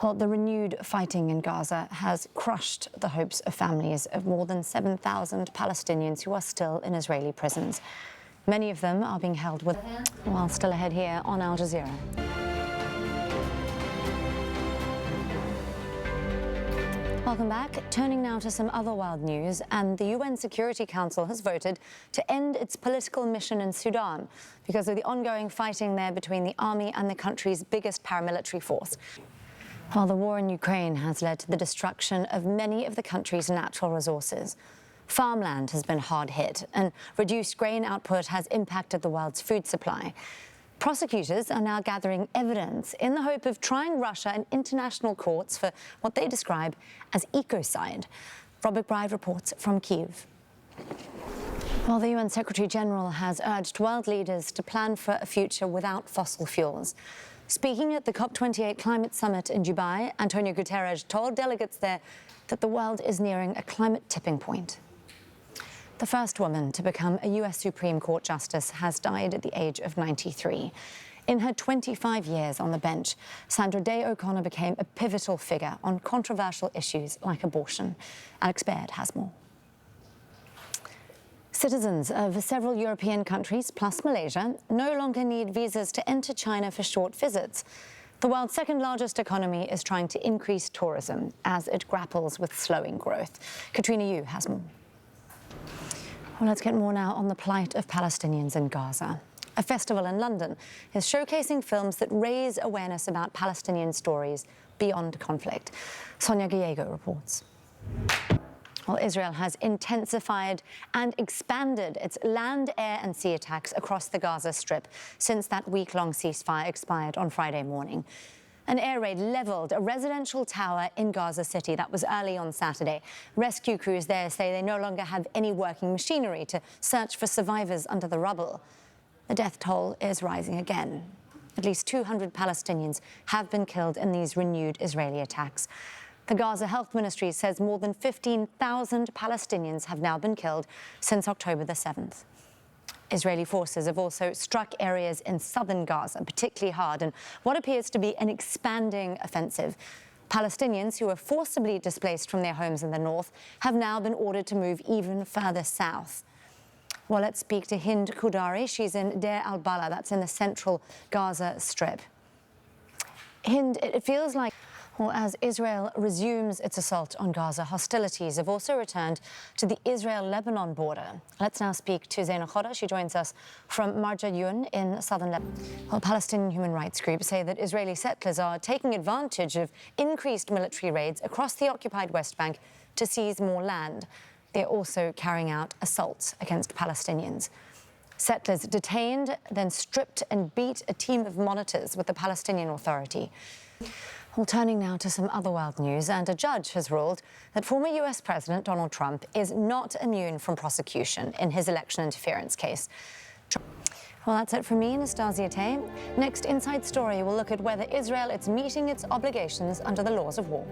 Well, the renewed fighting in Gaza has crushed the hopes of families of more than 7,000 Palestinians who are still in Israeli prisons. Many of them are being held with, while still ahead here on Al Jazeera. Welcome back. Turning now to some other world news, and the UN Security Council has voted to end its political mission in Sudan because of the ongoing fighting there between the army and the country's biggest paramilitary force. While the war in Ukraine has led to the destruction of many of the country's natural resources, farmland has been hard hit, and reduced grain output has impacted the world's food supply. Prosecutors are now gathering evidence in the hope of trying Russia in international courts for what they describe as ecocide. Rob McBride reports from Kyiv. Well, the UN Secretary-General has urged world leaders to plan for a future without fossil fuels. Speaking at the COP28 climate summit in Dubai, Antonio Guterres told delegates there that the world is nearing a climate tipping point. The first woman to become a US Supreme Court justice has died at the age of 93. In her 25 years on the bench, Sandra Day O'Connor became a pivotal figure on controversial issues like abortion. Alex Baird has more. Citizens of several European countries, plus Malaysia, no longer need visas to enter China for short visits. The world's second largest economy is trying to increase tourism as it grapples with slowing growth. Katrina Yu has more. Well, let's get more now on the plight of Palestinians in Gaza. A festival in London is showcasing films that raise awareness about Palestinian stories beyond conflict. Sonia Gallego reports. Well, Israel has intensified and expanded its land, air and sea attacks across the Gaza Strip since that week-long ceasefire expired on Friday morning. An air raid leveled a residential tower in Gaza City. That was early on Saturday. Rescue crews there say they no longer have any working machinery to search for survivors under the rubble. The death toll is rising again. At least 200 Palestinians have been killed in these renewed Israeli attacks. The Gaza Health Ministry says more than 15,000 Palestinians have now been killed since October the 7th. Israeli forces have also struck areas in southern Gaza particularly hard in what appears to be an expanding offensive. Palestinians who were forcibly displaced from their homes in the north have now been ordered to move even further south. Well, let's speak to Hind Kudari. She's in Deir al-Balah, that's in the central Gaza Strip. Hind, it feels like, well, as Israel resumes its assault on Gaza, hostilities have also returned to the Israel-Lebanon border. Let's now speak to Zaina Khoda. She joins us from Marja Yun in southern Lebanon. Well, Palestinian human rights groups say that Israeli settlers are taking advantage of increased military raids across the occupied West Bank to seize more land. They're also carrying out assaults against Palestinians. Settlers detained, then stripped and beat a team of monitors with the Palestinian Authority. Well, turning now to some other world news, and a judge has ruled that former US President Donald Trump is not immune from prosecution in his election interference case. Well, that's it from me, Nastasya Tay. Next Inside Story will look at whether Israel is meeting its obligations under the laws of war.